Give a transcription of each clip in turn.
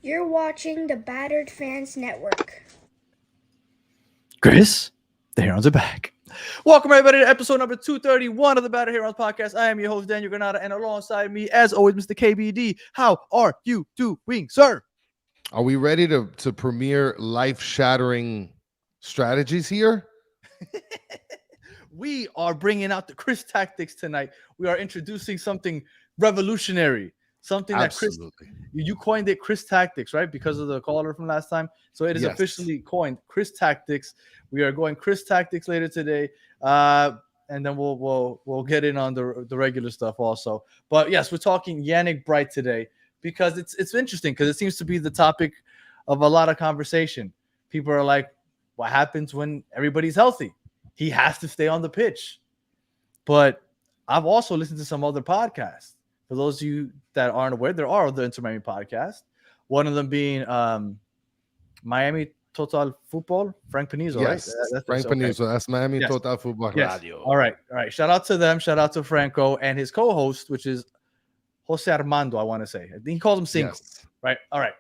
You're watching the Battered Fans Network. Chris, the Herons are back. Welcome, everybody, to episode number 231 of the Battered Herons podcast. I am your host, Daniel Granada, and alongside me, as always, Mr. KBD. How are you doing, sir? Are we ready to premiere life-shattering strategies here? We are bringing out the Chris tactics tonight. We are introducing something revolutionary, something that Chris, Absolutely. you coined it Chris tactics, right? Because of the caller from last time. So it is Yes. officially coined Chris tactics. We are going Chris tactics later today. And then we'll get in on the regular stuff also. But yes, we're talking Yannick Bright today because it's interesting because it seems to be the topic of a lot of conversation. People are like, what happens when everybody's healthy? He has to stay on the pitch. But I've also listened to some other podcasts. For those of you that aren't aware, there are other Inter Miami podcasts. One of them being Miami Total Football, Frank Panizo, Yes, right? Frank Panizo. That's Miami Yes. Total Football Yes. Radio. All right. Shout out to them. Shout out to Franco and his co-host, which is Jose Armando, I want to say. I think he calls him Cinco, Yes. right? All right.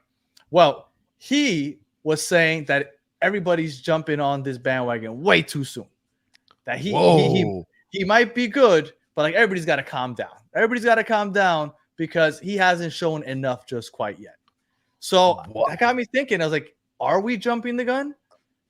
Well, he was saying that everybody's jumping on this bandwagon way too soon. That he might be good, but like everybody's got to calm down. Everybody's got to calm down because he hasn't shown enough just quite yet. So that got me thinking. I was like, are we jumping the gun?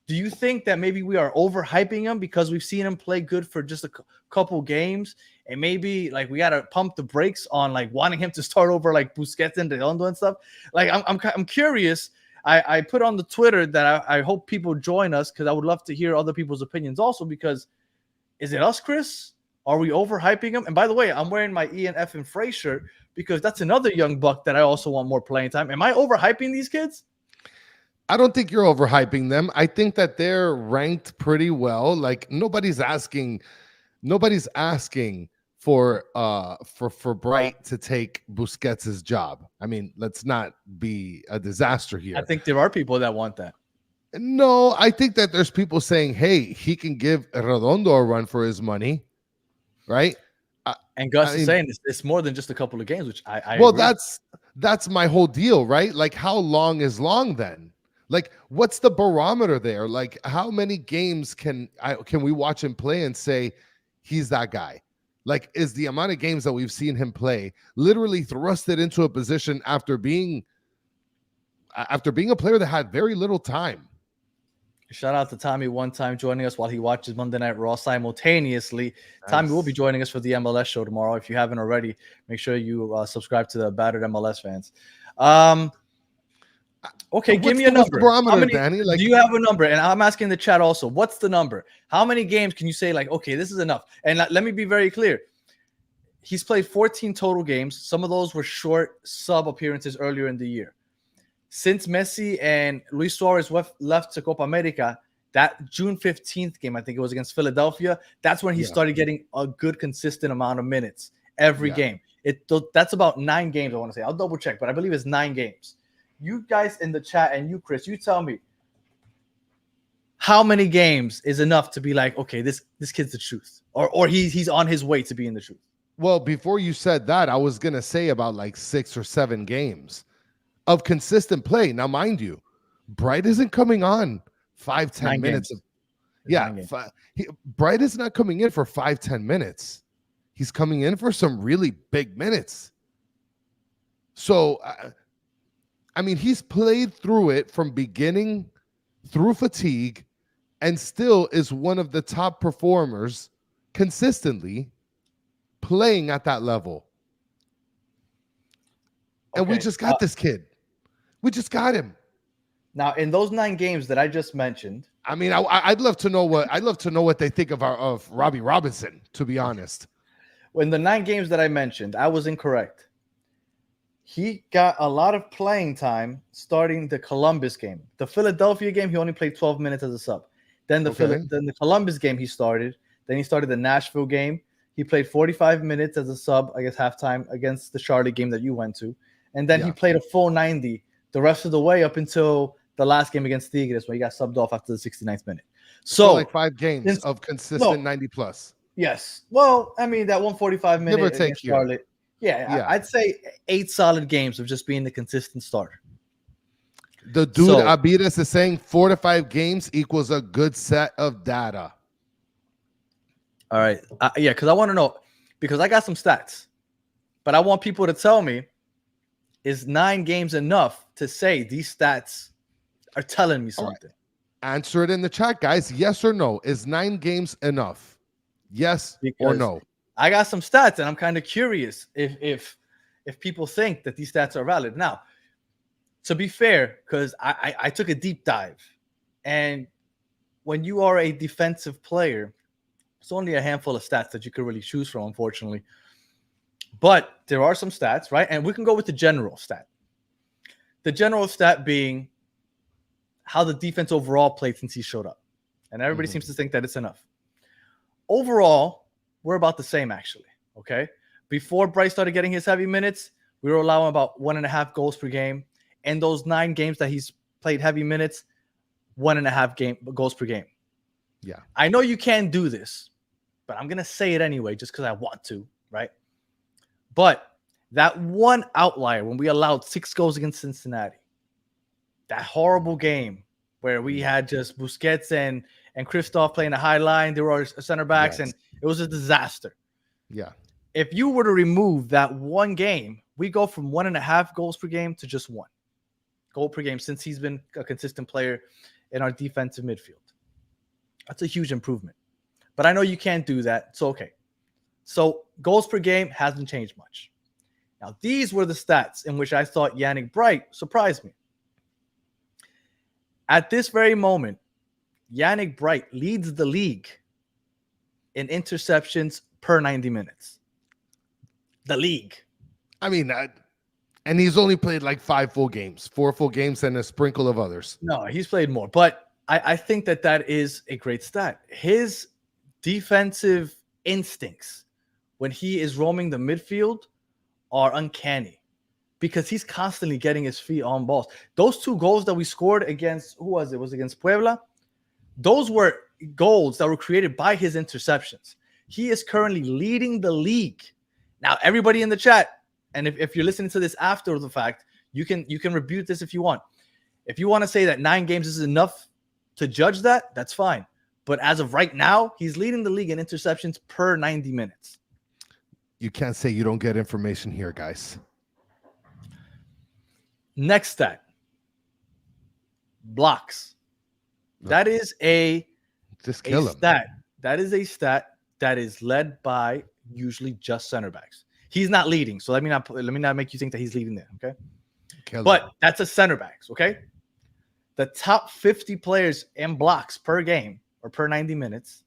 Do you think that maybe we are overhyping him because we've seen him play good for just a couple games, and maybe like we got to pump the brakes on like wanting him to start over like Busquets and Redondo and stuff? Like I'm curious. I put on the Twitter that I hope people join us because I would love to hear other people's opinions also, because is it us, Chris? Are we overhyping him? And by the way, I'm wearing my Ian F. and Frey shirt because that's another young buck that I also want more playing time. Am I overhyping these kids? I don't think you're overhyping them. I think that they're ranked pretty well. Like nobody's asking for Bright to take Busquets' job. I mean, let's not be a disaster here. I think there are people that want that. No, I think that there's people saying, hey, he can give Redondo a run for his money, right? And Gus is saying it's more than just a couple of games, which I well, agree. that's my whole deal, right? Like, how long is long then? Like, what's the barometer there? Like, how many games can we watch him play and say he's that guy? Like, is the amount of games that we've seen him play literally thrusted into a position after being a player that had very little time? Shout out to Tommy one time joining us while he watches Monday Night Raw simultaneously. Nice. Tommy will be joining us for the MLS show tomorrow. If you haven't already, make sure you subscribe to the Battered MLS Fans. Okay, give me a number. Barometer, Danny? Like, do you have a number? And I'm asking the chat also. What's the number? How many games can you say like, okay, this is enough? And let me be very clear. He's played 14 total games. Some of those were short sub appearances earlier in the year. Since Messi and Luis Suarez left to Copa America, that June 15th game, I think it was against Philadelphia, that's when he started getting a good, consistent amount of minutes every game. That's about 9 games, I want to say. I'll double check, but I believe it's 9 games. You guys in the chat and you, Chris, you tell me how many games is enough to be like, okay, this kid's the truth, or he's on his way to being the truth. Well, before you said that, I was going to say about like 6 or 7 games of consistent play. Now, mind you, Bright isn't coming on 5-10 minutes. Bright is not coming in for 5-10 minutes. He's coming in for some really big minutes. So, I mean, he's played through it from beginning through fatigue and still is one of the top performers consistently playing at that level. And we just got this kid. We just got him. Now, in those 9 games that I just mentioned, I mean, I'd love to know what they think of Robbie Robinson, to be honest. In the 9 games that I mentioned, I was incorrect. He got a lot of playing time starting the Columbus game. The Philadelphia game, he only played 12 minutes as a sub. Then the Columbus game he started. Then he started the Nashville game. He played 45 minutes as a sub, I guess halftime, against the Charlotte game that you went to. And then he played a full 90 the rest of the way up until the last game against Tigres, where he got subbed off after the 69th minute. So like 5 games of consistent 90 plus. Yes. Well, I mean, that 145 minute Give or take against Charlotte. Yeah, I'd say 8 solid games of just being the consistent starter. The dude So, Abidas is saying 4 to 5 games equals a good set of data. all right. Yeah, because I want to know, because I got some stats, but I want people to tell me, is 9 games enough to say these stats are telling me something? Answer it in the chat, guys. Yes or no? Is 9 games enough? Yes or Because no? I got some stats and I'm kind of curious if people think that these stats are valid. Now, to be fair, because I took a deep dive, and when you are a defensive player, it's only a handful of stats that you could really choose from, unfortunately. But there are some stats, right? And we can go with the general stat. The general stat being how the defense overall played since he showed up. And everybody seems to think that it's enough. Overall, we're about the same, actually. Okay. Before Bryce started getting his heavy minutes, we were allowing about 1.5 goals per game. And those 9 games that he's played heavy minutes, 1.5 goals per game. Yeah. I know you can do this, but I'm going to say it anyway just because I want to, right? But that one outlier when we allowed 6 goals against Cincinnati, that horrible game where we had just Busquets and Kristoff playing a high line, there were center backs, and it was a disaster. Yeah. If you were to remove that one game, we go from 1.5 goals per game to just 1 goal per game since he's been a consistent player in our defensive midfield. That's a huge improvement. But I know you can't do that. It's okay. So goals per game hasn't changed much. Now, these were the stats in which I thought Yannick Bright surprised me. At this very moment, Yannick Bright leads the league in interceptions per 90 minutes. The league. I mean, and he's only played like 5 full games, 4 full games, and a sprinkle of others. No, he's played more. But I think that is a great stat. His defensive instincts when he is roaming the midfield are uncanny because he's constantly getting his feet on balls. Those 2 goals that we scored against, who was it? Was it against Puebla? Those were goals that were created by his interceptions. He is currently leading the league. Now, everybody in the chat, and if you're listening to this after the fact, you can rebuke this if you want. If you want to say that 9 games is enough to judge that, that's fine. But as of right now, he's leading the league in interceptions per 90 minutes. You can't say you don't get information here, guys. Next stat. Blocks. That is a stat. That is a stat that is led by usually just center backs. He's not leading, so let me not make you think that he's leading there, okay? But that's a center backs, okay? The top 50 players in blocks per game or per 90 minutes,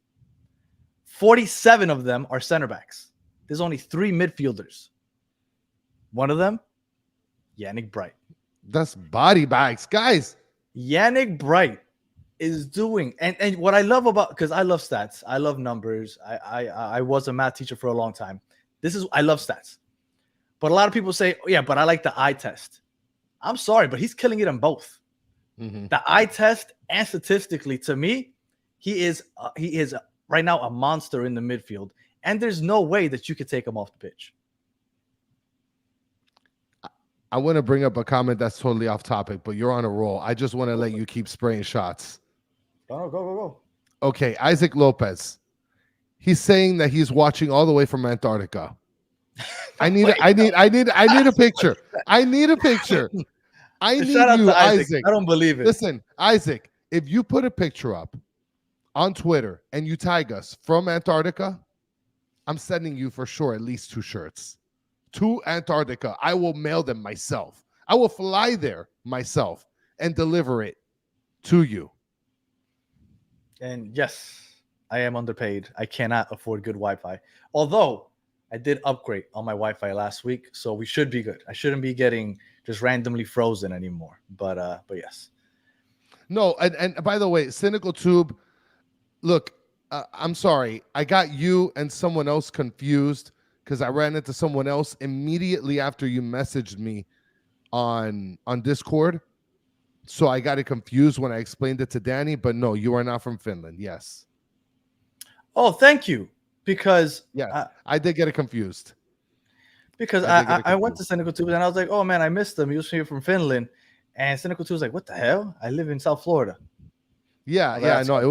47 of them are center backs. There's only 3 midfielders. One of them, Yannick Bright. That's body bags, guys. Yannick Bright is doing, and what I love about, because I love stats, I love numbers. I was a math teacher for a long time. I love stats. But a lot of people say, oh, yeah, but I like the eye test. I'm sorry, but he's killing it in both. The eye test and statistically, to me, he is right now a monster in the midfield, and there's no way that you could take him off the pitch. I want to bring up a comment that's totally off topic, but you're on a roll. I just want to let you keep spraying shots. Go. Okay, Isaac Lopez. He's saying that he's watching all the way from Antarctica. I need a picture. I need a picture. I need you, Isaac. I don't believe it. Listen, Isaac, if you put a picture up on Twitter and you tag us from Antarctica, I'm sending you for sure at least 2 shirts to Antarctica. I will mail them myself. I will fly there myself and deliver it to you. And yes, I am underpaid. I cannot afford good Wi-Fi. Although I did upgrade on my Wi-Fi last week, so we should be good. I shouldn't be getting just randomly frozen anymore. But yes. No, and by the way, Cynical Tube, look, I'm sorry. I got you and someone else confused because I ran into someone else immediately after you messaged me on Discord. So I got it confused when I explained it to Danny, but no, you are not from Finland. Yes. Oh, thank you. Because I did get it confused. Because I went to Cynical Tube and I was like, oh man, I missed him. He was here from Finland. And Cynical 2 was like, what the hell? I live in South Florida. Yeah, Well, yeah, no, it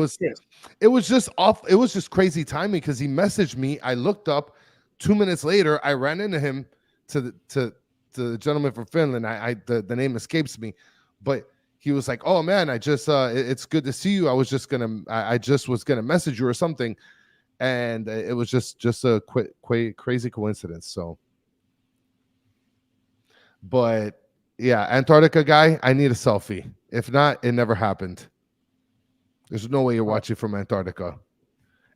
was just off. It was just crazy timing because he messaged me. I looked up 2 minutes later. I ran into him to the gentleman from Finland. The name escapes me, but he was like, "Oh man, I just it's good to see you. I was just gonna I just was gonna message you or something," and it was just a crazy coincidence. So, but yeah, Antarctica guy, I need a selfie. If not, it never happened. There's no way you're watching from Antarctica.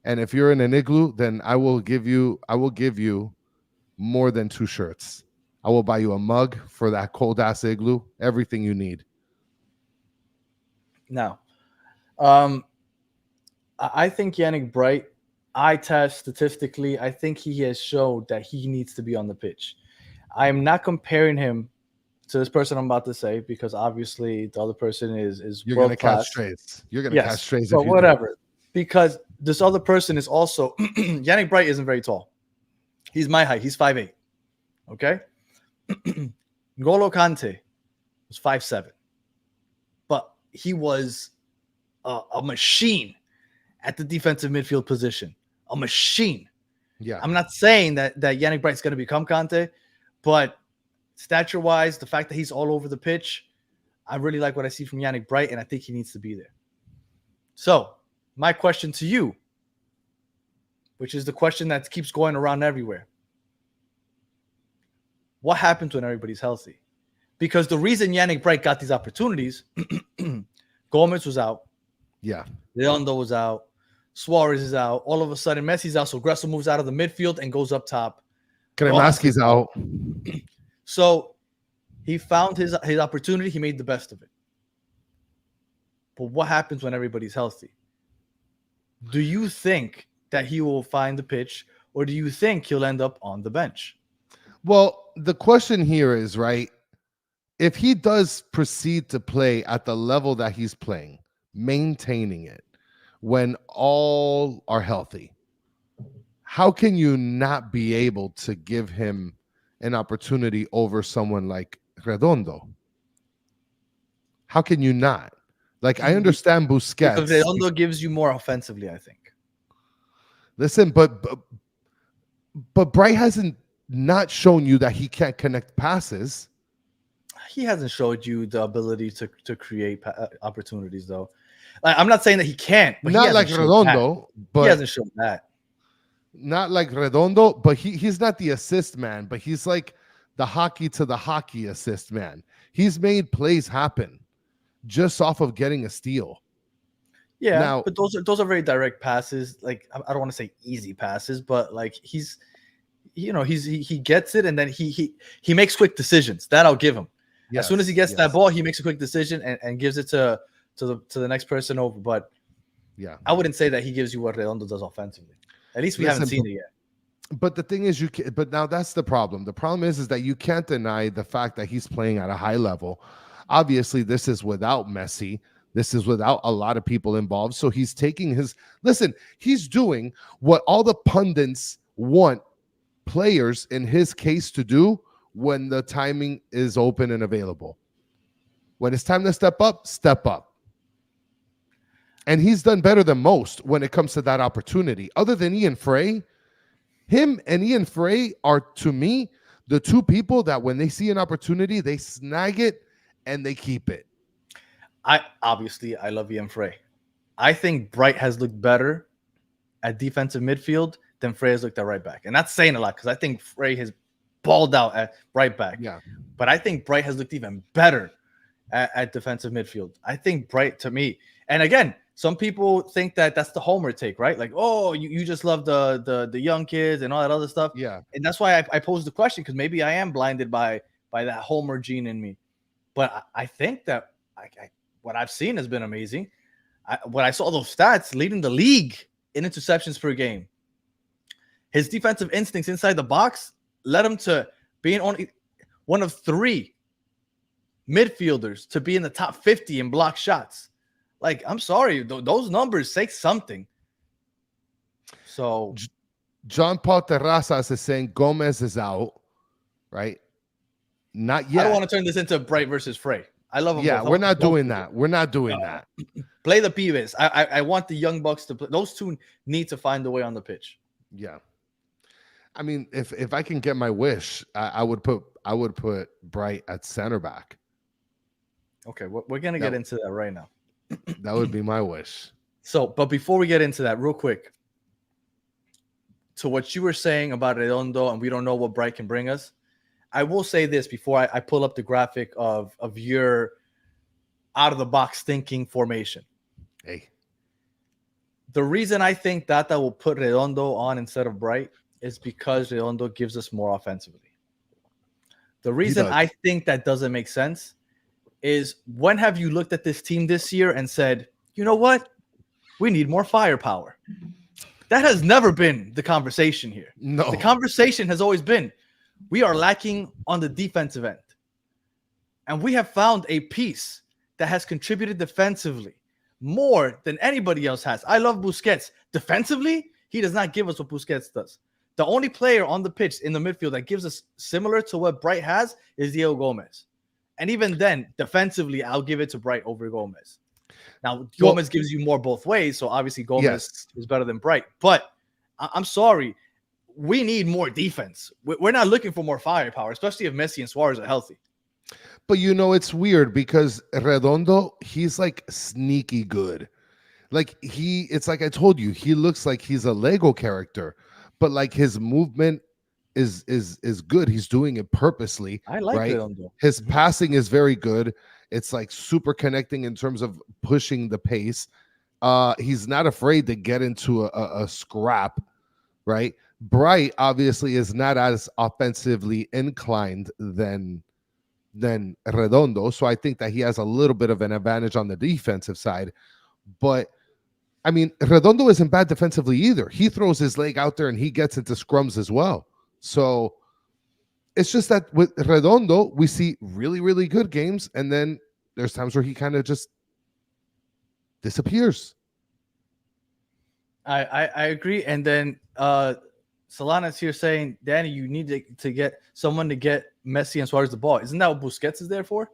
And if you're in an igloo, then I will give you more than 2 shirts. I will buy you a mug for that cold ass igloo, everything you need. Now, I think Yannick Bright, eye test statistically, I think he has showed that he needs to be on the pitch. I am not comparing him to this person I'm about to say because obviously the other person is You're gonna catch world-class. strays. You're gonna catch strays. But whatever, because this other person is also Yannick Bright isn't very tall. He's my height. He's 5'8". Okay. N'Golo Kante was 5'7", but he was a machine at the defensive midfield position. A machine. Yeah. I'm not saying that Yannick Bright's going to become Kante, but stature-wise, the fact that he's all over the pitch, I really like what I see from Yannick Bright, and I think he needs to be there. So, my question to you, which is the question that keeps going around everywhere. What happens when everybody's healthy? Because the reason Yannick Bright got these opportunities, Gomez was out. Yeah. Leandro was out. Suarez is out. All of a sudden, Messi's out. So Gressel moves out of the midfield and goes up top. Kremaski's out. So he found his opportunity. He made the best of it. But what happens when everybody's healthy? Do you think that he will find the pitch, or do you think he'll end up on the bench? Well, the question here is, right, if he does proceed to play at the level that he's playing, maintaining it when all are healthy, how can you not be able to give him an opportunity over someone like Redondo? How can you not? Like, I understand Busquets. Because Redondo gives you more offensively, I think. Listen, but Bright hasn't not shown you that he can't connect passes. He hasn't showed you the ability to create opportunities, though. I'm not saying that he can't, but not like Redondo, but he hasn't shown that. Not like Redondo, but he's not the assist man, but he's like the hockey to the hockey assist man. He's made plays happen just off of getting a steal. Yeah, now, but those are very direct passes. Like, I don't want to say easy passes, but like he gets it, and then he makes quick decisions. That I'll give him. Yes, as soon as he gets that ball, he makes a quick decision and gives it to the next person over. But yeah, I wouldn't say that he gives you what Redondo does offensively. At least we haven't seen it yet. But the thing is, but now that's the problem. The problem is that you can't deny the fact that he's playing at a high level. Obviously, this is without Messi. This is without a lot of people involved. So he's taking he's doing what all the pundits want players in his case to do when the timing is open and available. When it's time to step up, step up. And he's done better than most when it comes to that opportunity. Other than Ian Frey, him and Ian Frey are, to me, the two people that when they see an opportunity, they snag it and they keep it. I love Ian Frey. I think Bright has looked better at defensive midfield than Frey has looked at right back. And that's saying a lot because I think Frey has balled out at right back. Yeah. But I think Bright has looked even better at defensive midfield. I think Bright, to me, and again, some people think that that's the homer take, right? Like, oh, you just love the young kids and all that other stuff. Yeah. And that's why I posed the question, because maybe I am blinded by that homer gene in me. But I think that what I've seen has been amazing. When I saw those stats, leading the league in interceptions per game, his defensive instincts inside the box led him to being only one of 3 midfielders to be in the top 50 in block shots. Like, I'm sorry, those numbers say something. So, John Paul Terrazas is saying Gomez is out, right? Not yet. I don't want to turn this into Bright versus Frey. I love them Yeah, both. we're not Both doing people. that. We're not doing that. Play the Pibes. I want the Young Bucks to play. Those two need to find a way on the pitch. Yeah. I mean, if I can get my wish, I would put Bright at center back. Okay, we're gonna get into that right now. That would be my wish. So, but before we get into that, real quick, to what you were saying about Redondo, and we don't know what Bright can bring us. I will say this before I pull up the graphic of your out of the box thinking formation. Hey, the reason I think that will put Redondo on instead of Bright is because Redondo gives us more offensively. The reason I think that doesn't make sense is when have you looked at this team this year and said, you know what? We need more firepower. That has never been the conversation here. No. The conversation has always been, we are lacking on the defensive end. And we have found a piece that has contributed defensively more than anybody else has. I love Busquets. Defensively, he does not give us what Busquets does. The only player on the pitch in the midfield that gives us similar to what Bright has is Diego Gomez. And even then, defensively, I'll give it to Bright over Gomez. Now, Gomez gives you more both ways, so obviously Gomez is better than Bright. But I'm sorry, we need more defense. We're not looking for more firepower, especially if Messi and Suarez are healthy. But it's weird because Redondo, he's like sneaky good. Like it's like I told you, he looks like he's a Lego character, but like his movement is good. He's doing it purposely. I like Redondo. His passing is very good. It's like super connecting in terms of pushing the pace. He's not afraid to get into a scrap, right? Bright obviously is not as offensively inclined than Redondo, so I think that he has a little bit of an advantage on the defensive side. But I mean, Redondo isn't bad defensively either. He throws his leg out there and he gets into scrums as well. So it's just that with Redondo, we see really, really good games, and then there's times where he kind of just disappears. I agree. And then Solana's here saying, Danny, you need to get someone to get Messi and Suarez the ball. Isn't that what Busquets is there for?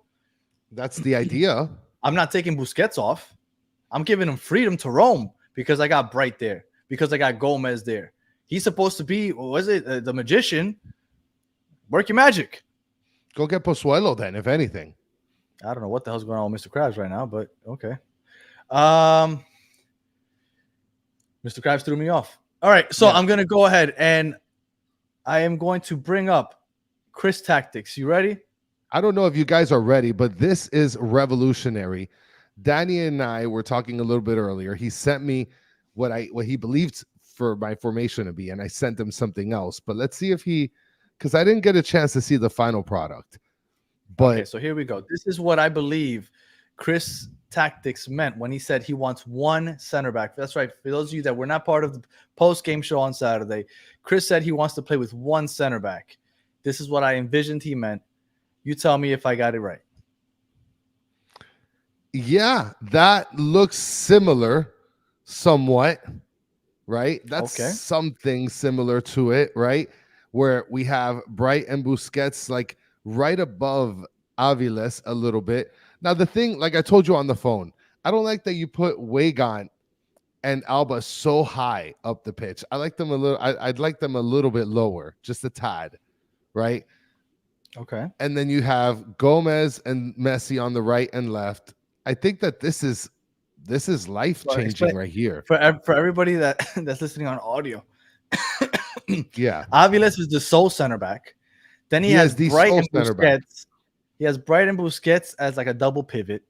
That's the idea. I'm not taking Busquets off. I'm giving him freedom to roam because I got Bright there, because I got Gomez there. He's supposed to be, the magician? Work your magic. Go get Pozuelo then, if anything. I don't know what the hell's going on with Mr. Krabs right now, but okay. Mr. Krabs threw me off. All right, so I'm going to go ahead and I am going to bring up Chris Tactics. You ready? I don't know if you guys are ready, but this is revolutionary. Danny and I were talking a little bit earlier. He sent me what he believed for my formation to be, and I sent him something else. But let's see if because I didn't get a chance to see the final product. But okay, so here we go. This is what I believe Chris Tactics meant when he said he wants one center back. That's right. For those of you that were not part of the post-game show on Saturday, Chris said he wants to play with one center back. This is what I envisioned he meant. You tell me if I got it right. Yeah, that looks similar somewhat, right? That's something similar to it, right? Where we have Bright and Busquets like right above Aviles a little bit. Now, the thing, like I told you on the phone, I don't like that you put Weigand and Alba so high up the pitch. I like them a little. I'd like them a little bit lower, just a tad, right? Okay. And then you have Gomez and Messi on the right and left. I think that this is life changing right here for everybody that's listening on audio. Yeah, Aviles is the sole center back. Then he has Bright and Busquets. He has Bright and Busquets as like a double pivot.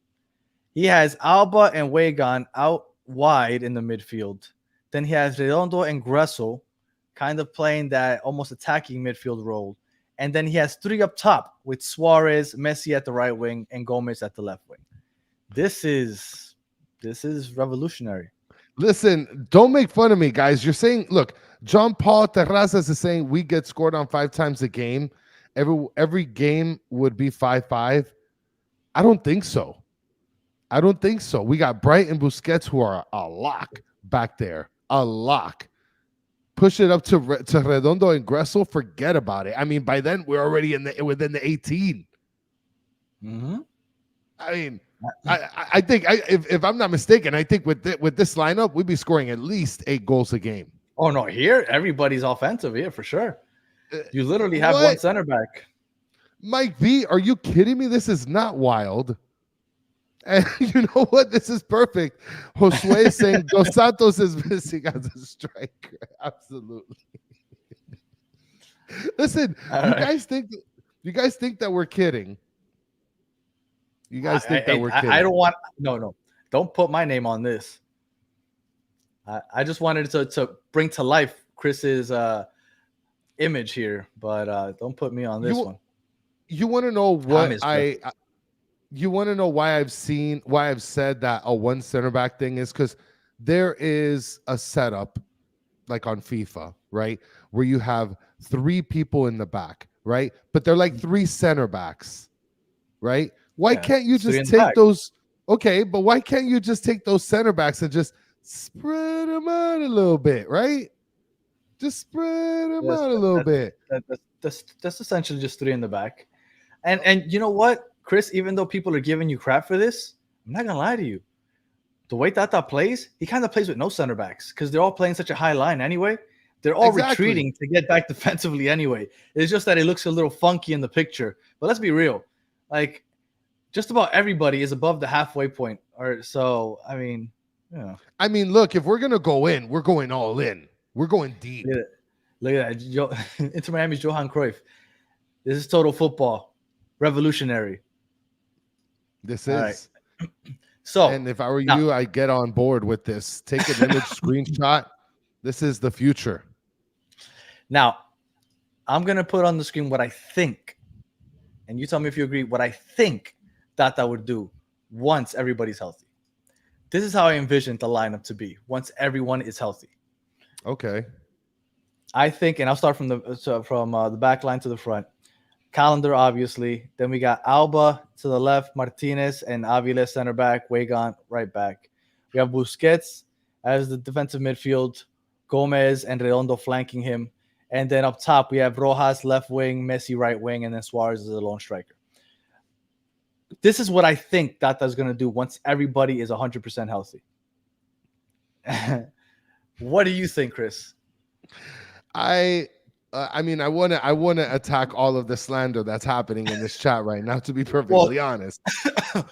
He has Alba and Weigand out wide in the midfield. Then he has Redondo and Gressel kind of playing that almost attacking midfield role. And then he has three up top with Suarez, Messi at the right wing, and Gomez at the left wing. This is revolutionary. Listen, don't make fun of me, guys. You're saying, look, John Paul Terrazas is saying we get scored on 5 times a game. Every game would be 5-5. I don't think so. We got Bright and Busquets who are a lock back there. A lock. Push it up to Redondo and Gressel. Forget about it. I mean, by then we're already within the 18. Mm-hmm. I mean, I think if I'm not mistaken, I think with this lineup, we'd be scoring at least 8 goals a game. Oh no, here everybody's offensive here for sure. You literally have What? one center back. Mike V, are you kidding me? This is not wild. And you know what? This is perfect. Josue is saying Dos Santos is missing as a striker. Absolutely. Listen, you guys think that we're kidding? You guys think that we're kidding? I don't want no. Don't put my name on this. I just wanted to bring to life Chris's image here, but don't put me on this one. You want to know what you want to know why I've said that a one center back thing is because there is a setup like on FIFA, right? Where you have 3 people in the back, right? But they're like 3 center backs, right? Why can't you just take those? Okay, but why can't you just take those center backs and just spread them out a little bit, right? Just spread them out a little bit. That's essentially just 3 in the back. And you know what, Chris, even though people are giving you crap for this, I'm not gonna lie to you. The way Tata plays, he kind of plays with no center backs because they're all playing such a high line anyway. They're all retreating to get back defensively anyway. It's just that it looks a little funky in the picture. But let's be real. Like, just about everybody is above the halfway point. Or so, I mean, yeah. I mean, look, if we're gonna go in, we're going all in. We're going deep. Look at that. Inter Miami's Johan Cruyff. This is total football. Revolutionary. This is. Right. So, and if I were you, I'd get on board with this. Take an image screenshot. This is the future. Now, I'm going to put on the screen what I think, and you tell me if you agree, what I think Tata would do once everybody's healthy. This is how I envisioned the lineup to be once everyone is healthy. Okay. I think, and I'll start from the back line to the front. Calendar, obviously. Then we got Alba to the left, Martinez and Aviles center back, Wagon right back. We have Busquets as the defensive midfield, Gomez and Redondo flanking him. And then up top, we have Rojas left wing, Messi right wing, and then Suarez is the lone striker. This is what I think Tata's going to do once everybody is 100% healthy. What do you think, Chris? I mean, I want to attack all of the slander that's happening in this chat right now, to be perfectly honest.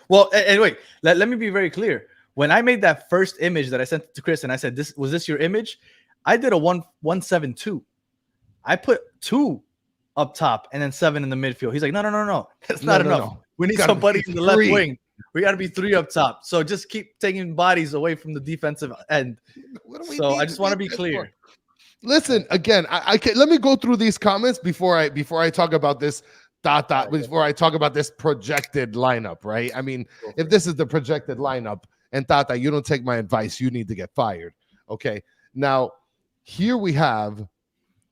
Well, and wait, let me be very clear. When I made that first image that I sent to Chris and I said, was this your image? I did a 1-1-7-2. I put 2 up top and then 7 in the midfield. He's like, no. That's not enough. No. We need somebody in the left wing. We got to be 3 up top. So just keep taking bodies away from the defensive end. So I just want to be clear. Listen, again, I can, let me go through these comments before I talk about this before I talk about this projected lineup, right? I mean, if this is the projected lineup and Tata, you don't take my advice, you need to get fired. Okay. Now, here we have,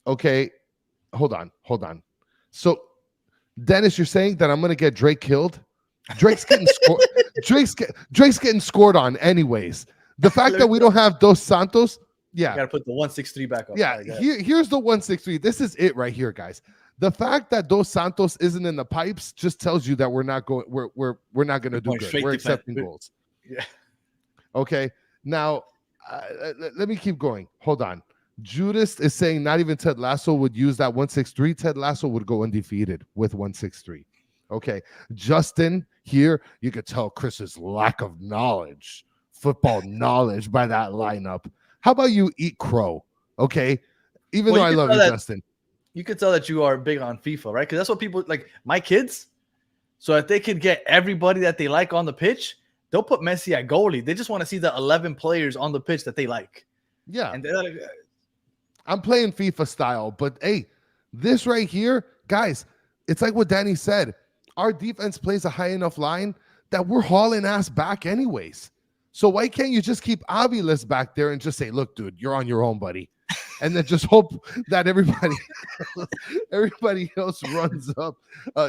okay, hold on. So, Dennis, you're saying that I'm going to get Drake killed? Drake's getting scored. Drake's getting scored on anyways. The fact that we don't have Dos Santos, yeah, you gotta put the 163 back up. Yeah, here's the 163. This is it right here, guys. The fact that Dos Santos isn't in the pipes just tells you that we're not going. We're not going to do good. We're accepting goals. Yeah. Okay. Now, let me keep going. Hold on. Judas is saying not even Ted Lasso would use that 163. Ted Lasso would go undefeated with 163. Okay. Justin here, you could tell Chris's lack of knowledge, football knowledge by that lineup. How about you eat crow? Okay. Even though I love you, Justin. You could tell that you are big on FIFA, right? Because that's what people like. My kids, so if they could get everybody that they like on the pitch, they'll put Messi at goalie. They just want to see the 11 players on the pitch that they like. Yeah. And they're like, I'm playing FIFA style, but hey, this right here, guys, it's like what Danny said. Our defense plays a high enough line that we're hauling ass back anyways. So why can't you just keep Aviles back there and just say, look, dude, you're on your own, buddy. And then just hope that everybody else runs up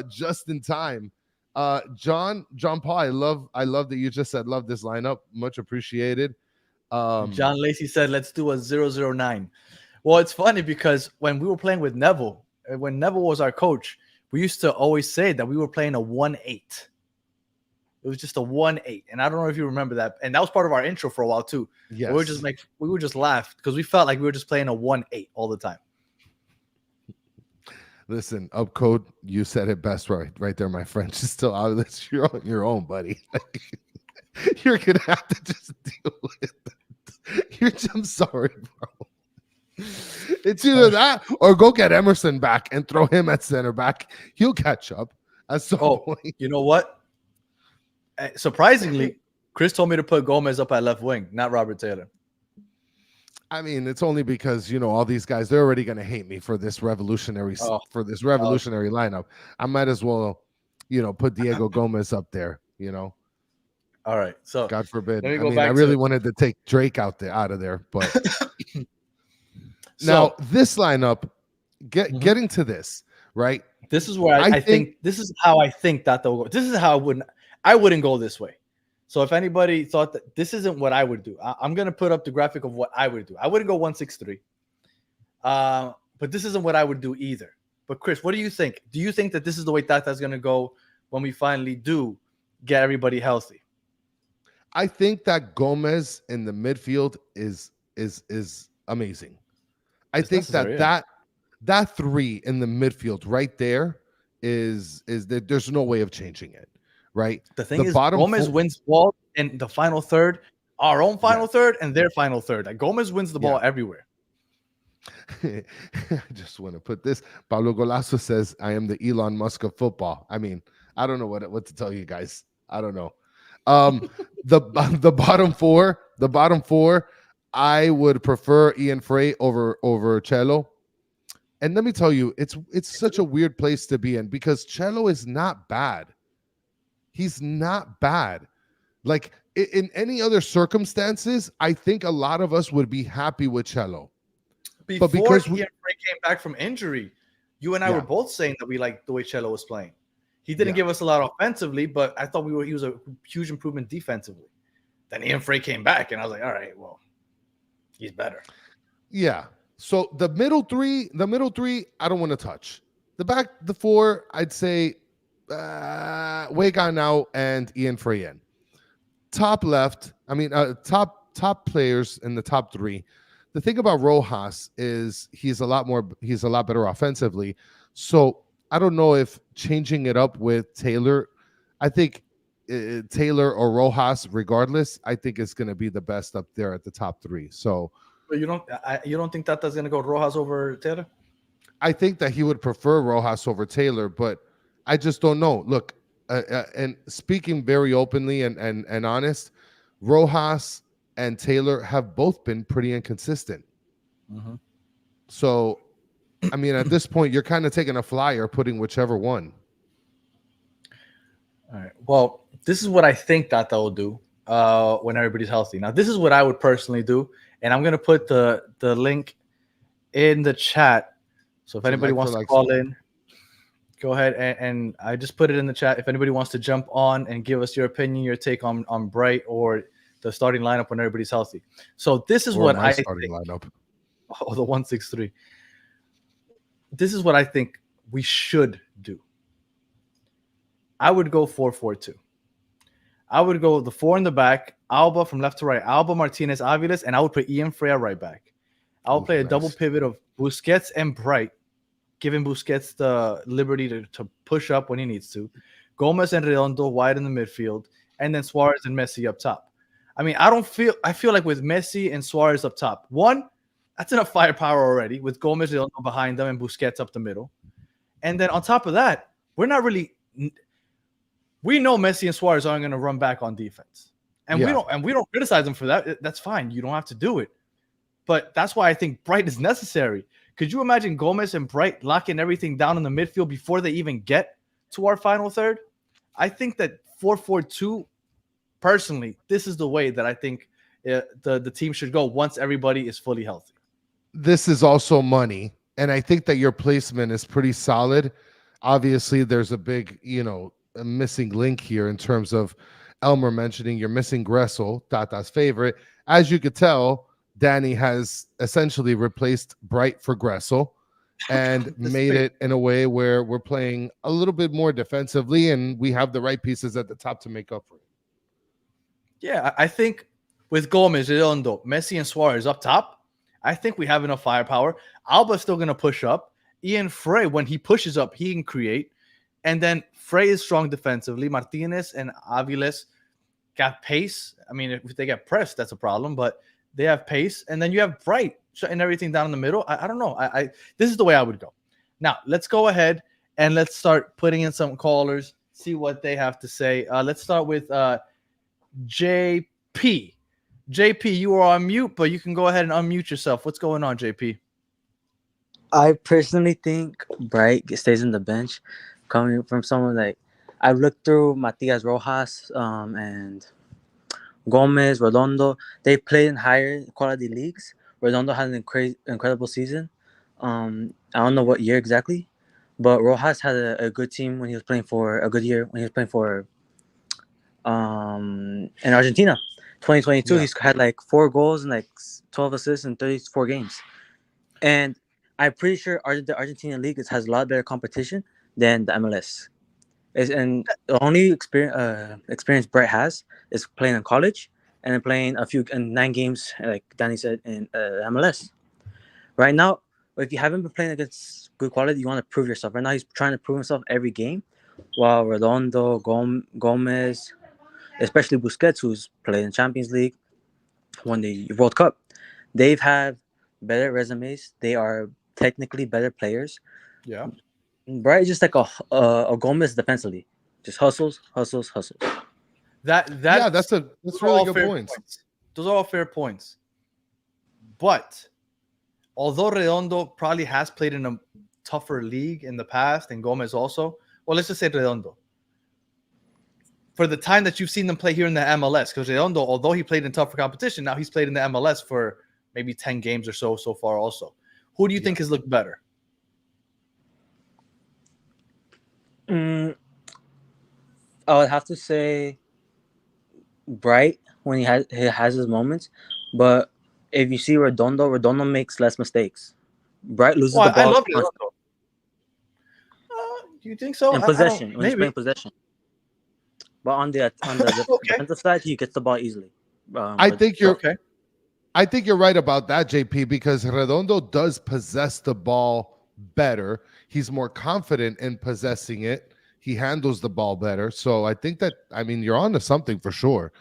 just in time. John Paul, I love that you just said love this lineup. Much appreciated. John Lacey said, let's do a 009. Well, it's funny because when we were playing with Neville, when Neville was our coach, we used to always say that we were playing a 1-8. It was just a 1-8, and I don't know if you remember that. And that was part of our intro for a while too. Yes. We would just laugh because we felt like we were just playing a 1-8 all the time. Listen, Upcode, you said it best right there, my friend. Just still out of this. You're on your own, buddy. You're gonna have to just deal with it. I'm sorry, bro. It's either that or go get Emerson back and throw him at center back. He'll catch up at some point. You know what? Surprisingly, Chris told me to put Gomez up at left wing, not Robert Taylor. I mean, it's only because, you know, all these guys, they're already going to hate me for this revolutionary lineup. I might as well, you know, put Diego Gomez up there, you know. All right. So God forbid. I mean, I really wanted to take Drake out of there, but now this lineup, getting to this, right? This is where I think this is how I think that they'll go. This is how I wouldn't go this way. So if anybody thought that this isn't what I would do, I'm going to put up the graphic of what I would do. I wouldn't go 1-6-3. But this isn't what I would do either. But Chris, what do you think? Do you think that this is the way Tata's going to go when we finally do get everybody healthy? I think that Gomez in the midfield is amazing. I think that three in the midfield right there is that there's no way of changing it. Right. The thing is, Gomez wins ball in the final third, our own final third, and their final third. Like, Gomez wins the ball everywhere. I just want to put this. Pablo Golazo says, "I am the Elon Musk of football." I mean, I don't know what to tell you guys. I don't know. The bottom four, I would prefer Ian Frey over Cello. And let me tell you, it's such a weird place to be in because Cello is not bad. He's not bad. Like in any other circumstances, I think a lot of us would be happy with Cello. Before Ian Frey came back from injury, you and I were both saying that we liked the way Cello was playing. He didn't give us a lot offensively, but I thought he was a huge improvement defensively. Then Ian Frey came back, and I was like, all right, well, he's better. Yeah. So the middle three, I don't want to touch. The four, I'd say Wegan out and Ian Frey in. Top left, top players in the top three. The thing about Rojas is he's a lot better offensively. So I don't know if changing it up with Taylor, I think Taylor or Rojas, regardless, I think it's going to be the best up there at the top three. So, but you don't think that that's going to go Rojas over Taylor? I think that he would prefer Rojas over Taylor, but I just don't know. Look, and speaking very openly and honest, Rojas and Taylor have both been pretty inconsistent. Mm-hmm. So, I mean, at this point, you're kind of taking a flyer, putting whichever one. All right. Well, this is what I think that they'll do when everybody's healthy. Now, this is what I would personally do, and I'm going to put the link in the chat. So if anybody wants to call in, go ahead, and I just put it in the chat. If anybody wants to jump on and give us your opinion, your take on Bright or the starting lineup when everybody's healthy. So this is what I think. Lineup. Oh, the 1-6-3. This is what I think we should do. I would go 4-4-2. I would go the four in the back, Alba from left to right, Alba, Martinez, Aviles, and I would put Ian Frey right back. I would play a double pivot of Busquets and Bright, giving Busquets the liberty to push up when he needs to. Gomez and Redondo wide in the midfield, and then Suarez and Messi up top. I mean, I feel like with Messi and Suarez up top, one, that's enough firepower already with Gomez Redondo behind them and Busquets up the middle. And then on top of that, we know Messi and Suarez aren't going to run back on defense. And we don't criticize them for that. That's fine. You don't have to do it. But that's why I think Bright is necessary. Could you imagine Gomez and Bright locking everything down in the midfield before they even get to our final third? I think that 4-4-2, personally, this is the way that I think the team should go once everybody is fully healthy. This is also money, and I think that your placement is pretty solid. Obviously, there's a big, a missing link here in terms of Elmer mentioning you're missing Gressel, Tata's favorite. As you could tell, Danny has essentially replaced Bright for Gressel. and This made wait, it in a way where we're playing a little bit more defensively and we have the right pieces at the top to make up for it. yeah, I think with Gomez, Redondo, Messi, and Suarez up top, I think we have enough firepower. Alba's still going to push up. Ian Frey, when he pushes up, he can create. And then Frey is strong defensively. Martinez and Aviles got pace. I mean, if they get pressed, that's a problem, but they have pace. And then you have Bright shutting everything down in the middle. I don't know. I this is the way I would go. Now let's go ahead and let's start putting in some callers. See what they have to say. Let's start with JP. JP, you are on mute, but you can go ahead and unmute yourself. What's going on, JP? I personally think Bright stays on the bench, coming from someone like I've looked through Matias Rojas and Gomez, Redondo. They play in higher quality leagues. Redondo had an incredible season. I don't know what year exactly, but Rojas had a good team when he was playing for a good year when he was playing for in Argentina. 2022, Yeah. he's had like 4 goals and like 12 assists in 34 games. And I'm pretty sure the Argentinian league has a lot better competition than the MLS. And the only experience Brett has is playing in college and then playing a few in 9 games, like Danny said, in MLS. Right now, if you haven't been playing against good quality, you want to prove yourself. Right now, he's trying to prove himself every game, while Redondo, Gomez, especially Busquets, who's played in Champions League, won the World Cup, they've had better resumes. They are technically better players. Yeah. Bright is just like a Gomez defensively, just hustles. That Yeah, those that's are really all good fair points. Those are all fair points. But although Redondo probably has played in a tougher league in the past, and Gomez also, well, let's just say Redondo. For the time that you've seen them play here in the MLS, because Redondo, although he played in tougher competition, now he's played in the MLS for maybe 10 games or so far also. Who do you think has looked better? I would have to say Bright when he has his moments, but if you see Redondo makes less mistakes. Bright loses Well, the I ball love Redondo. Do you think so? in I don't. possession when he's Maybe. playing possession, but on the Okay. defensive side, he gets the ball easily. I think you're Okay. I think you're right about that, JP, because Redondo does possess the ball better. He's more confident in possessing it. He handles the ball better. So I think that, I mean, you're on to something for sure.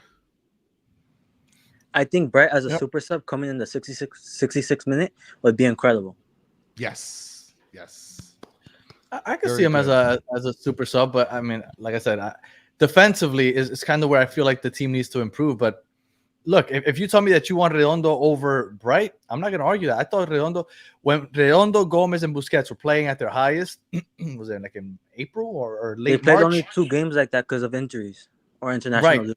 I think Brett as a Yep. super sub coming in the 66 minute would be incredible. Yes. I can Very see him good. as a super sub, but I mean, like I said, defensively is kind of where I feel like the team needs to improve. But look, if you tell me that you want Redondo over Bright, I'm not going to argue that. I thought when Redondo, Gomez, and Busquets were playing at their highest, was it like in April or They late played March? only 2 games like that because of injuries or international. Right.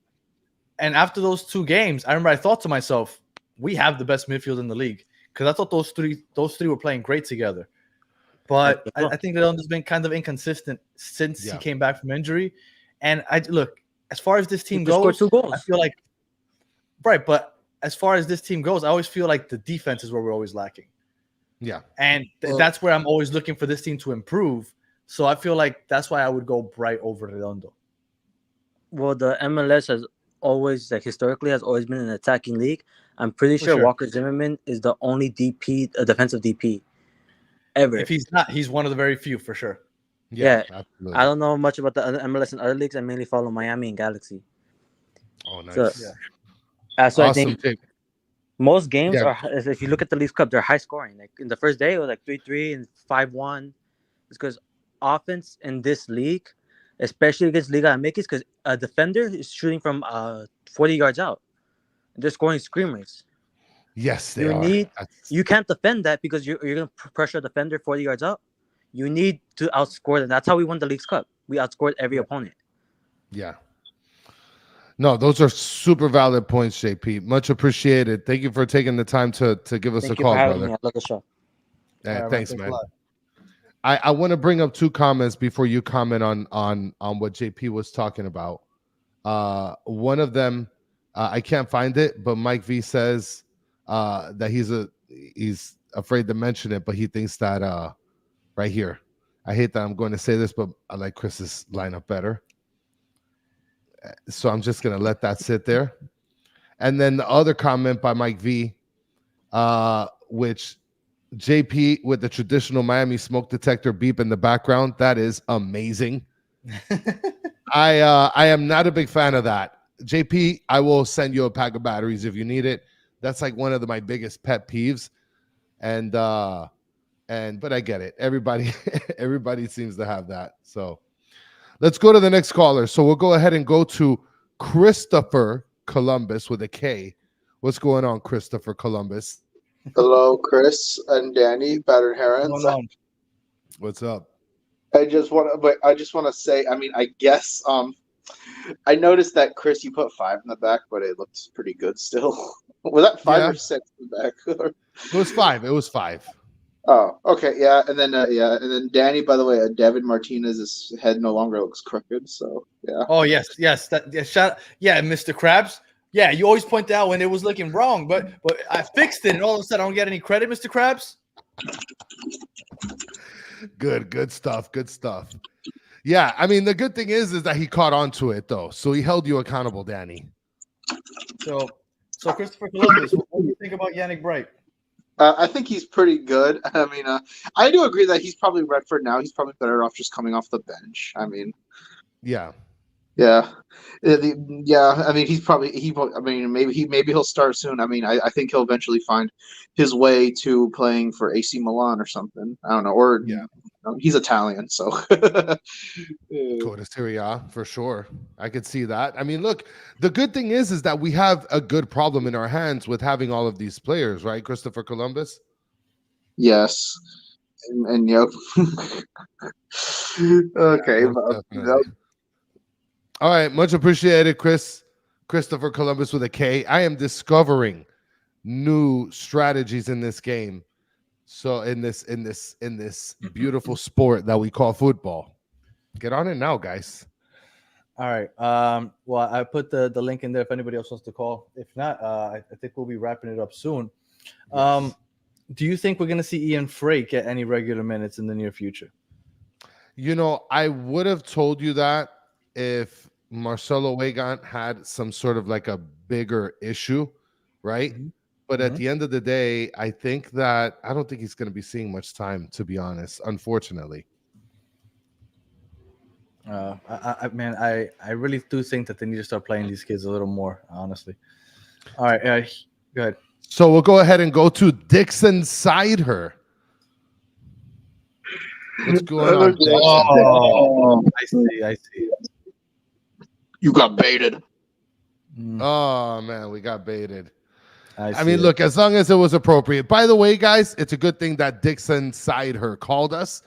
And after those 2 games, I remember I thought to myself, we have the best midfield in the league, because I thought those three were playing great together. But I think Redondo's been kind of inconsistent since he came back from injury. And look, as far as this team goes, scored 2 goals. I feel like right, but as far as this team goes, I always feel like the defense is where we're always lacking. Yeah. And that's where I'm always looking for this team to improve. So I feel like that's why I would go Bright over Redondo. Well, the MLS has always, like historically, has always been an attacking league. I'm pretty sure Walker Zimmerman is the only DP, a defensive DP, ever. If he's not, he's one of the very few for sure. Yeah, absolutely. I don't know much about the other MLS and other leagues. I mainly follow Miami and Galaxy. Oh, nice. So, So awesome. I awesome. think most games are, if you look at the Leagues Cup, they're high scoring. Like in the first day, it was like 3-3 and 5-1. It's because offense in this league, especially against Liga MX, because a defender is shooting from 40 yards out. They're scoring screamers. Yes, they are. You can't defend that because you're going to pressure a defender 40 yards out. You need to outscore them. That's how we won the Leagues Cup. We outscored every opponent. Yeah. No, those are super valid points, JP. Much appreciated. Thank you for taking the time to give us a call, brother. Me. I love the show. Thanks, man. I want to bring up 2 comments before you comment on what JP was talking about. One of them, I can't find it, but Mike V says that he's afraid to mention it, but he thinks that right here. I hate that I'm going to say this, but I like Chris's lineup better. So I'm just going to let that sit there. And then the other comment by Mike V, which JP with the traditional Miami smoke detector beep in the background. That is amazing. I am not a big fan of that. JP, I will send you a pack of batteries if you need it. That's like one of my biggest pet peeves. And but I get it. Everybody seems to have that. So let's go to the next caller. So we'll go ahead and go to Christopher Columbus with a K. What's going on, Christopher Columbus? Hello, Chris and Danny, Battered Herons. What's up? I just want to say, I mean, I guess I noticed that Chris, you put 5 in the back, but it looks pretty good still. Was that 5 or 6 in the back? It was 5. It was 5. Oh, okay, yeah, and then Danny. By the way, Devin Martinez's head no longer looks crooked, so yeah. Oh yes, Mr. Krabs. Yeah, you always point out when it was looking wrong, but I fixed it, and all of a sudden I don't get any credit, Mr. Krabs. Good stuff. Good stuff. Yeah, I mean, the good thing is that he caught on to it, though. So he held you accountable, Danny. So Christopher Columbus, what do you think about Yannick Bright? I think he's pretty good. I mean, I do agree that he's probably Redford now. He's probably better off just coming off the bench. I mean, yeah. I mean, maybe he'll start soon. I mean, I think he'll eventually find his way to playing for AC Milan or something. I don't know. Or he's Italian, so Go to Serie A for sure. I could see that. I mean, look, the good thing is that we have a good problem in our hands with having all of these players, right, Christopher Columbus? Yes, and yep. Okay. Yeah, all right, much appreciated, Christopher Columbus with a K. I am discovering new strategies in this game. So in this beautiful sport that we call football. Get on it now, guys. All right. Well, I put the link in there if anybody else wants to call. If not, I think we'll be wrapping it up soon. Yes. Do you think we're going to see Ian Frey get any regular minutes in the near future? You know, I would have told you that if Marcelo Weigand had some sort of like a bigger issue, right? Mm-hmm. But at the end of the day, I don't think he's going to be seeing much time, to be honest, unfortunately. I really do think that they need to start playing these kids a little more, honestly. All right, go ahead. So we'll go ahead and go to Dixon Sideher. What's going on, Dixon? Oh, I see. You got baited. Oh, man, we got baited. I mean, look, as long as it was appropriate. By the way, guys, it's a good thing that Dixon Sideher called us.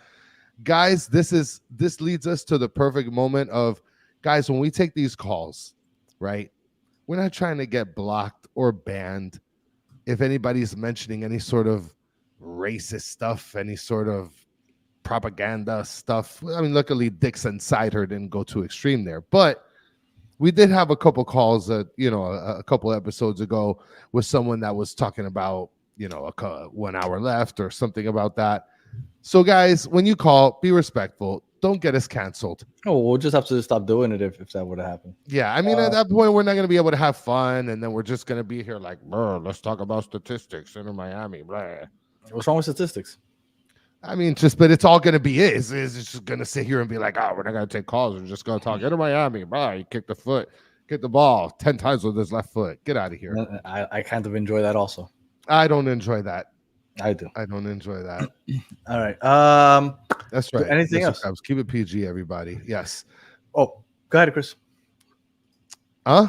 Guys, this leads us to the perfect moment of, guys, when we take these calls, right? We're not trying to get blocked or banned. If anybody's mentioning any sort of racist stuff, any sort of propaganda stuff. I mean, luckily Dixon Sideher didn't go too extreme there, but we did have a couple calls a couple episodes ago with someone that was talking about, 1 hour left or something about that. So guys, when you call, be respectful. Don't get us canceled. Oh, we'll just have to stop doing it if that would have happened. Yeah, I mean, at that point, we're not going to be able to have fun, and then we're just going to be here like, let's talk about statistics in Miami. Blah. What's wrong with statistics? I mean, but it's all going to be it's just going to sit here and be like, we're not going to take calls. We're just going to talk Inter Miami. Blah, you kick the ball 10 times with his left foot. Get out of here. I kind of enjoy that also. I don't enjoy that. I do. I don't enjoy that. All right. That's right. Anything else? Keep it PG, everybody. Yes. Oh, go ahead, Chris. Huh?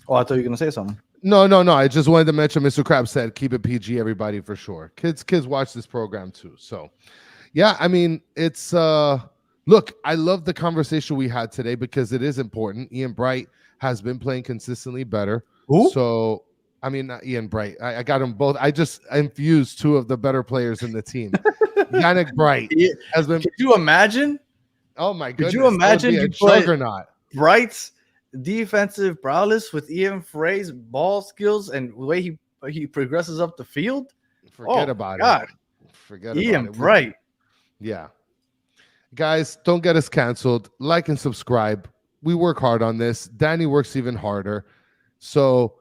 Oh, I thought you were going to say something. No. I just wanted to mention Mr. Krabs said keep it PG, everybody, for sure. Kids watch this program too. So, yeah, I mean, it's look, I love the conversation we had today because it is important. Ian Bright has been playing consistently better. Who? So, I mean, not Ian Bright. I got them both. I just infused 2 of the better players in the team. Yannick Bright has been. Could you imagine? Oh my goodness! Could you imagine you juggernaut? Bright's defensive prowess with Ian Frey's ball skills and the way he progresses up the field. Forget about it. Ian Bright. Yeah. Guys, don't get us canceled. Like and subscribe. We work hard on this. Danny works even harder. So,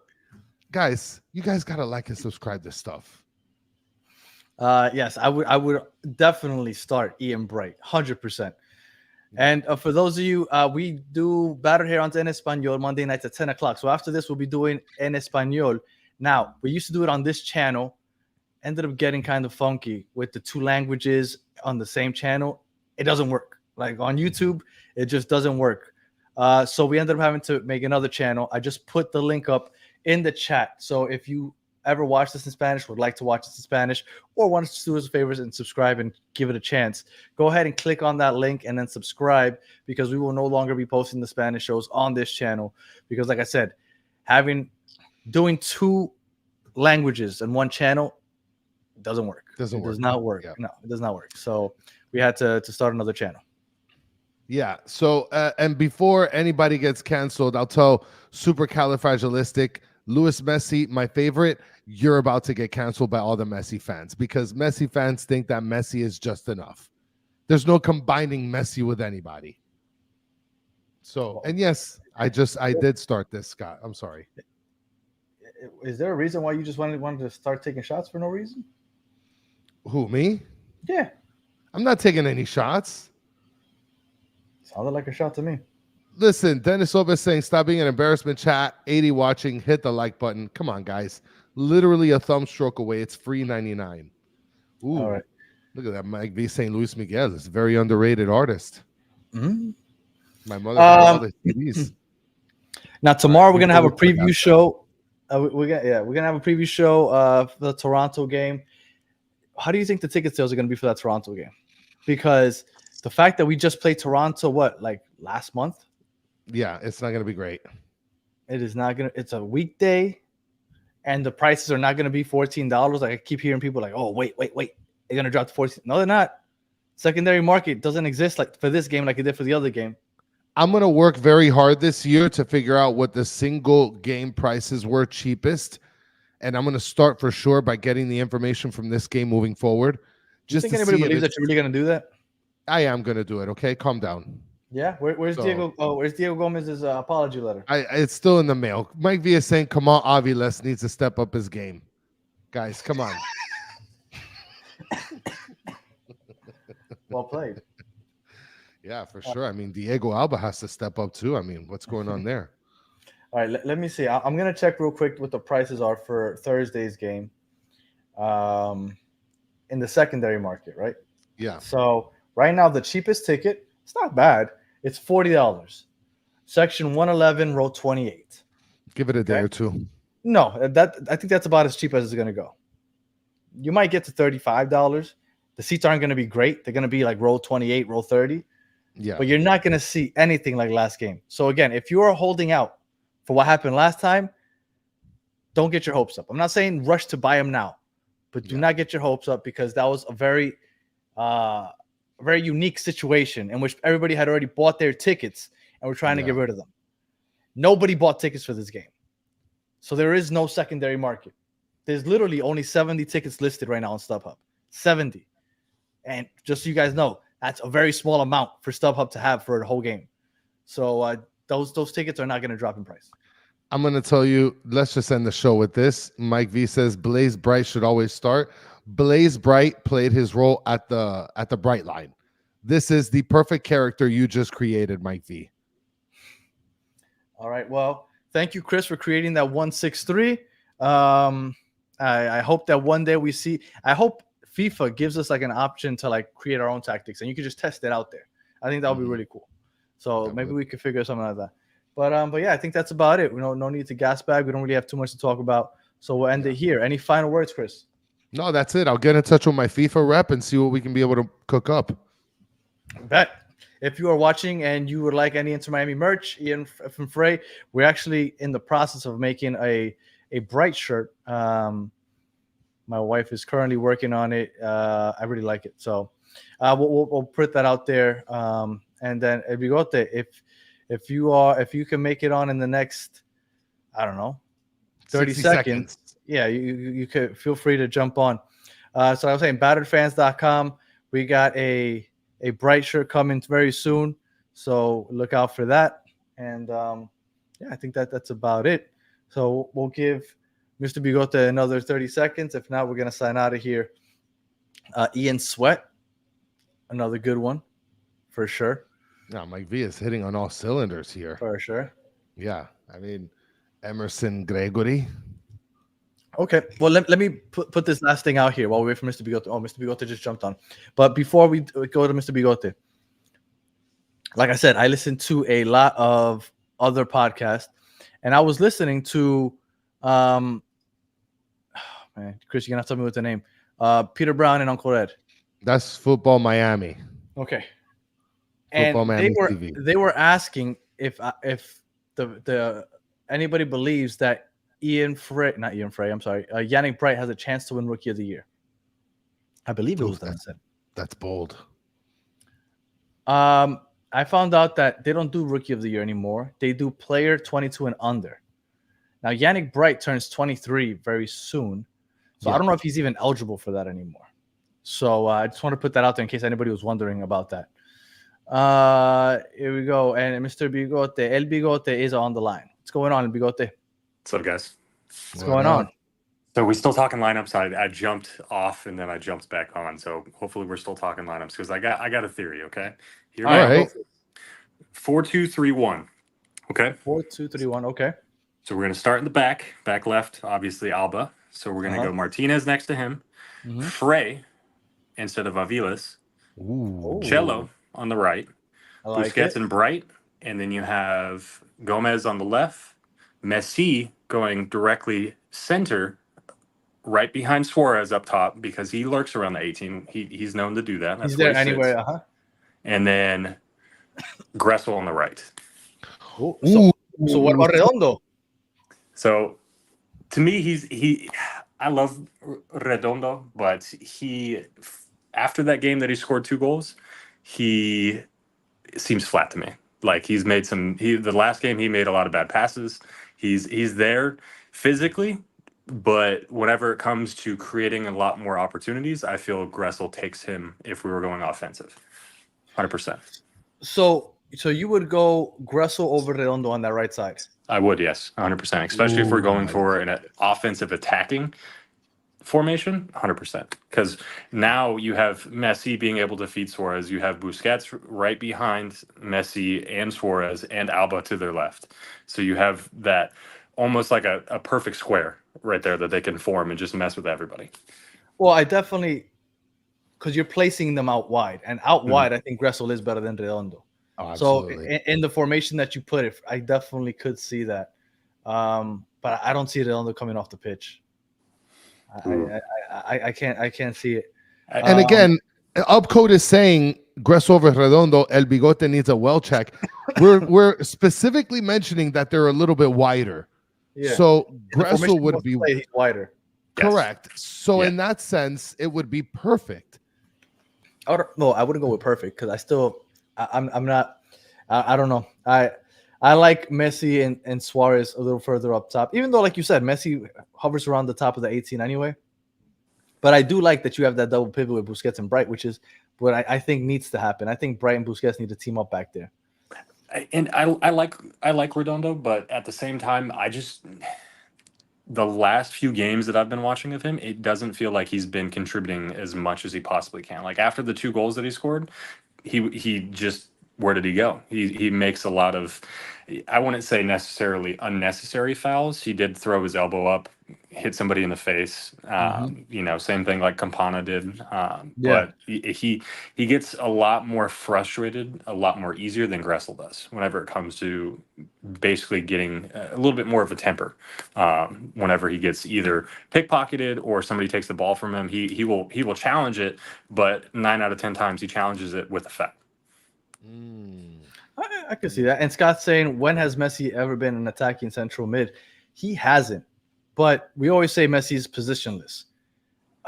guys, you guys got to like and subscribe to stuff. Yes, I would definitely start Ian Bright, 100%. And for those of you, we do Battered Herons en Español Monday nights at 10 o'clock. So after this, we'll be doing en Español. Now, we used to do it on this channel. Ended up getting kind of funky with the two languages on the same channel. It doesn't work. Like on YouTube, it just doesn't work. So we ended up having to make another channel. I just put the link up in the chat. So if you ever watch this in Spanish, would like to watch this in Spanish, or want us to do us favors and subscribe and give it a chance, go ahead and click on that link and then subscribe, because we will no longer be posting the Spanish shows on this channel. Because like I said, doing two languages in one channel doesn't work. Does not work. Yeah. No, it does not work. So we had to start another channel. Yeah. So, and before anybody gets canceled, I'll tell Supercalifragilistic, Luis Messi, my favorite. You're about to get canceled by all the Messi fans, because Messi fans think that Messi is just enough. There's no combining Messi with anybody. So, and yes, I did start this, Scott. I'm sorry. Is there a reason why you just wanted to start taking shots for no reason? Who, me? Yeah. I'm not taking any shots. Sounded like a shot to me. Listen, Dennis Lopez saying, stop being an embarrassment, chat. 80 watching, hit the like button. Come on, guys. Literally a thumb stroke away. It's free 99. Ooh, all right. Look at that. Mike V saying Luis Miguel is a very underrated artist. Mm-hmm. My mother had all the CDs. Now, tomorrow we're going to have a preview show. We're gonna have a preview show for the Toronto game. How do you think the ticket sales are going to be for that Toronto game? Because the fact that we just played Toronto, like last month? Yeah, it's not going to be great. It is not going to. It's a weekday, and the prices are not going to be $14. Like I keep hearing people like, oh, wait. They're going to drop to $14. No, they're not. Secondary market doesn't exist like for this game like it did for the other game. I'm going to work very hard this year to figure out what the single game prices were cheapest. And I'm going to start for sure by getting the information from this game moving forward. Just do you think anybody believes that you're really going to do that? I am going to do it. Okay, calm down. Yeah, where's Diego? Oh, where's Diego Gomez's apology letter? It's still in the mail. Mike V is saying Kamal Aviles needs to step up his game. Guys, come on. Well played. Yeah, for sure. I mean, Diego Alba has to step up too. I mean, what's going on there? All right, let me see. I'm going to check real quick what the prices are for Thursday's game in the secondary market, right? Yeah. So right now, the cheapest ticket, it's not bad. It's $40. Section 111, row 28. Give it a day or two. No, I think that's about as cheap as it's going to go. You might get to $35. The seats aren't going to be great. They're going to be like row 28, row 30. Yeah. But you're not going to see anything like last game. So again, if you are holding out for what happened last time, don't get your hopes up. I'm not saying rush to buy them now, but do not get your hopes up, because that was a very unique situation in which everybody had already bought their tickets and we're trying to get rid of them. Nobody bought tickets for this game. So there is no secondary market. There's literally only 70 tickets listed right now on StubHub. 70. And just so you guys know, that's a very small amount for StubHub to have for a whole game. So those tickets are not going to drop in price. I'm going to tell you, let's just end the show with this. Mike V says Blaze Bright should always start. Blaze Bright played his role at the bright line. This is the perfect character you just created, Mike V. All right. Well, thank you, Chris, for creating that 163. I hope that one day we see. I hope FIFA gives us like an option to like create our own tactics, and you can just test it out there. I think that would be really cool. So maybe we could figure something like that. But yeah, I think that's about it. No need to gas bag. We don't really have too much to talk about. So we'll end it here. Any final words, Chris? No, that's it. I'll get in touch with my FIFA rep and see what we can be able to cook up. Bet. If you are watching and you would like any Inter Miami merch, Ian from Frey, we're actually in the process of making a bright shirt. My wife is currently working on it. I really like it. So we'll put that out there. And then if you can make it on in the next, I don't know, 30 seconds. Yeah, you could feel free to jump on. So I was saying batteredfans.com. We got a bright shirt coming very soon, so look out for that. And yeah, I think that's about it. So we'll give Mr. Bigote another 30 seconds. If not, we're gonna sign out of here. Ian Sweat, another good one for sure. No, Mike V is hitting on all cylinders here. For sure. Yeah, I mean, Emerson Gregory. Okay, well, let me put this last thing out here while we wait for Mr. Bigote. Oh, Mr. Bigote just jumped on. But before we go to Mr. Bigote, like I said, I listened to a lot of other podcasts, and I was listening to, man, Chris, you're gonna have to tell me what the name. Peter Brown and Uncle Ed. That's Football Miami. Okay. Football And Miami TV. they were asking if the anybody believes that Yannick Bright has a chance to win Rookie of the Year. I believe it was that said. That's bold. I found out that they don't do Rookie of the Year anymore. They do Player 22 and under. Now Yannick Bright turns 23 very soon, so I don't know if he's even eligible for that anymore. So I just want to put that out there in case anybody was wondering about that. Here we go. And Mr. Bigote, El Bigote is on the line. What's going on, El Bigote? What's up, guys? What's going on? So we're still talking lineups. I jumped off and then I jumped back on. So hopefully we're still talking lineups because I got a theory. Okay. Here All right. 4-2-3-1. Okay. 4-2-3-1. Okay. So we're gonna start in the back left. Obviously Alba. So we're gonna go Martinez next to him, Frey instead of Aviles, Ooh. Cello on the right, I like Busquets it. and Bright, and then you have Gomez on the left, Messi going directly center, right behind Suarez up top because he lurks around the 18. He's known to do that. That's He's there where he anywhere. sits. And then Gressel on the right. So what about Redondo? So to me, I love Redondo, but he after that game that he scored 2 goals, he seems flat to me. Like he's made the last game he made a lot of bad passes. He's there physically, but whenever it comes to creating a lot more opportunities, I feel Gressel takes him if we were going offensive. 100%. So you would go Gressel over Redondo on that right side? I would, yes, 100%. Especially if we're going for an offensive attacking formation, 100%. Because now you have Messi being able to feed Suarez. You have Busquets right behind Messi and Suarez and Alba to their left. So you have that almost like a perfect square right there that they can form and just mess with everybody. Well, I definitely, because you're placing them out wide. And out wide, I think Gressel is better than Redondo. Oh, so in the formation that you put it, I definitely could see that. But I don't see Redondo coming off the pitch. I can't see it. And again, Upcode is saying Gressel over Redondo, El Bigote needs a well check. We're specifically mentioning that they're a little bit wider. Yeah. So Gressel would be wider. Correct. Yes. So in that sense, it would be perfect. I wouldn't go with perfect because I'm not. I don't know. I like Messi and Suarez a little further up top, even though, like you said, Messi hovers around the top of the 18 anyway. But I do like that you have that double pivot with Busquets and Bright, which is what I think needs to happen. I think Bright and Busquets need to team up back there. And I like Redondo, but at the same time, the last few games that I've been watching of him, it doesn't feel like he's been contributing as much as he possibly can. Like after the 2 goals that he scored, he just, where did he go? He makes a lot of, I wouldn't say necessarily unnecessary fouls. He did throw his elbow up, hit somebody in the face. Same thing like Campana did. But he gets a lot more frustrated, a lot more easier than Gressel does whenever it comes to basically getting a little bit more of a temper. Whenever he gets either pickpocketed or somebody takes the ball from him, he will challenge it, but 9 out of 10 times he challenges it with effect. I can see that. And Scott's saying, when has Messi ever been an attacking central mid? He hasn't. But we always say Messi's positionless.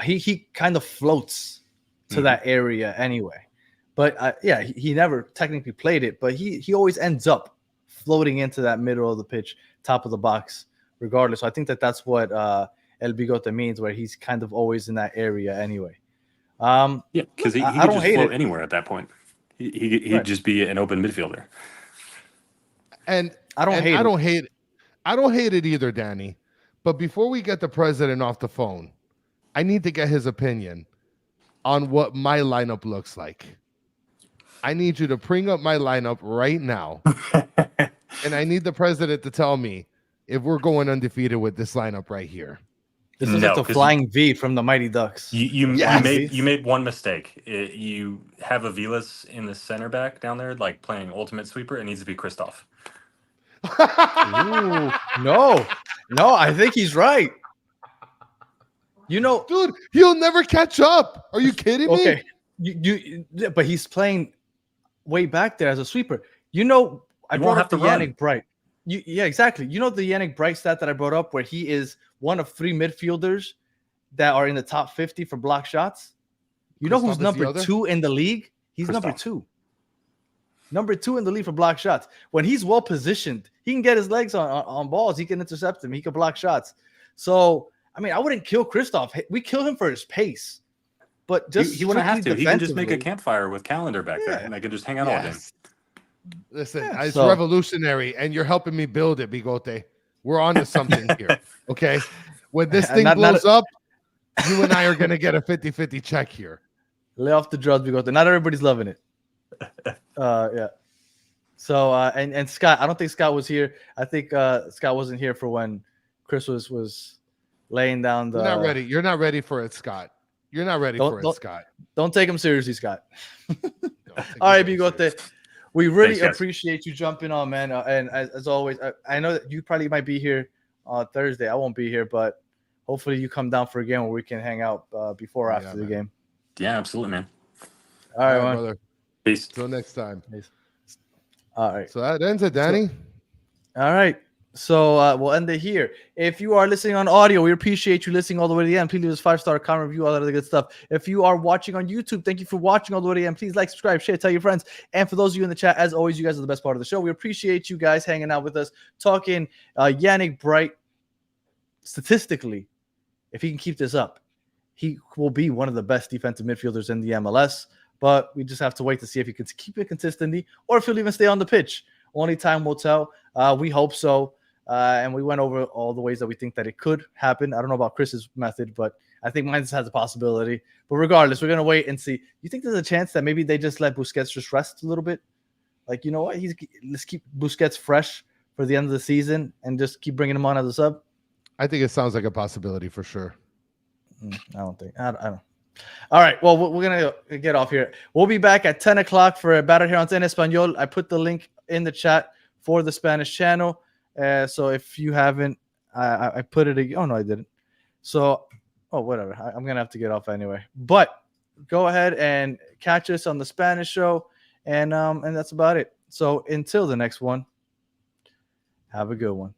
He kind of floats to that area anyway. But he never technically played it, but he always ends up floating into that middle of the pitch, top of the box, regardless. So I think that's what El Bigote means, where he's kind of always in that area anyway. Yeah, because he I could don't just hate float it. anywhere at that point. He'd Right. just be an open midfielder. And I don't hate I it. don't hate I don't hate it either, Danny. But before we get the president off the phone, I need to get his opinion on what my lineup looks like. I need you to bring up my lineup right now. And I need the president to tell me if we're going undefeated with this lineup right here. This is like No, the 'cause flying V from the Mighty Ducks. You Yes. made one mistake. You have a Vilas in the center back down there, like playing ultimate sweeper. It needs to be Christoph. Ooh, no, I think he's right. You know, Dude, he'll never catch up. Are you kidding me? okay, but he's playing way back there as a sweeper. You know, I He brought won't up the have to run. Yannick Bright. Yeah, exactly. You know the Yannick Bright stat that I brought up, where he is one of 3 midfielders that are in the top 50 for block shots. You know Christoph who's is the number other? 2 in the league? He's number Christoph. 2. Number 2 in the league for block shots. When he's well positioned, he can get his legs on balls. He can intercept them. He can block shots. So, I mean, I wouldn't kill Christoph. We kill him for his pace. But just He wouldn't have to. He can just make a defensively- campfire with Calendar back there, Yeah. and they could just hang out all day. Yes. Listen, Yeah, it's so- revolutionary, and you're helping me build it, Bigote. We're on to something here. Okay. When this thing Not- blows up, you and I are going to get a 50-50 check here. Lay off the drugs, because not everybody's loving it. Yeah. So and Scott, I don't think Scott was here. I think Scott wasn't here for when Chris was laying down the. You're not ready. You're not ready for it, Scott. You're not ready for it, don't- Scott. Don't take him seriously, Scott. Don't take All right, it very Bigote. serious. We really Thanks, guys. appreciate you jumping on, man. And as always, I know that you probably might be here Thursday. I won't be here, but hopefully you come down for a game where we can hang out before or after the man. game. Yeah, absolutely, man. All right, man. brother. Peace. Till next time. All right. So that ends it, Danny. All right. So we'll end it here. If you are listening on audio, we appreciate you listening all the way to the end. Please leave us 5-star comment, review, all that other good stuff. If you are watching on YouTube, thank you for watching all the way to the end. Please like, subscribe, share, tell your friends. And for those of you in the chat, as always, you guys are the best part of the show. We appreciate you guys hanging out with us, talking Yannick Bright. Statistically, if he can keep this up, he will be one of the best defensive midfielders in the MLS. But we just have to wait to see if he can keep it consistently or if he'll even stay on the pitch. Only time will tell. We hope so. And we went over all the ways that we think that it could happen. I don't know about Chris's method, but I think mine has a possibility. But regardless, we're going to wait and see. You think there's a chance that maybe they just let Busquets just rest a little bit? Like, you know what? Let's keep Busquets fresh for the end of the season and just keep bringing him on as a sub? I think it sounds like a possibility for sure. I don't think. I don't. All right. Well, we're going to get off here. We'll be back at 10 o'clock for Battered Herons en Español. I put the link in the chat for the Spanish channel. So if you haven't, I put it again. Oh, no, I didn't. So, whatever. I'm going to have to get off anyway. But go ahead and catch us on the Spanish show. And that's about it. So until the next one, have a good one.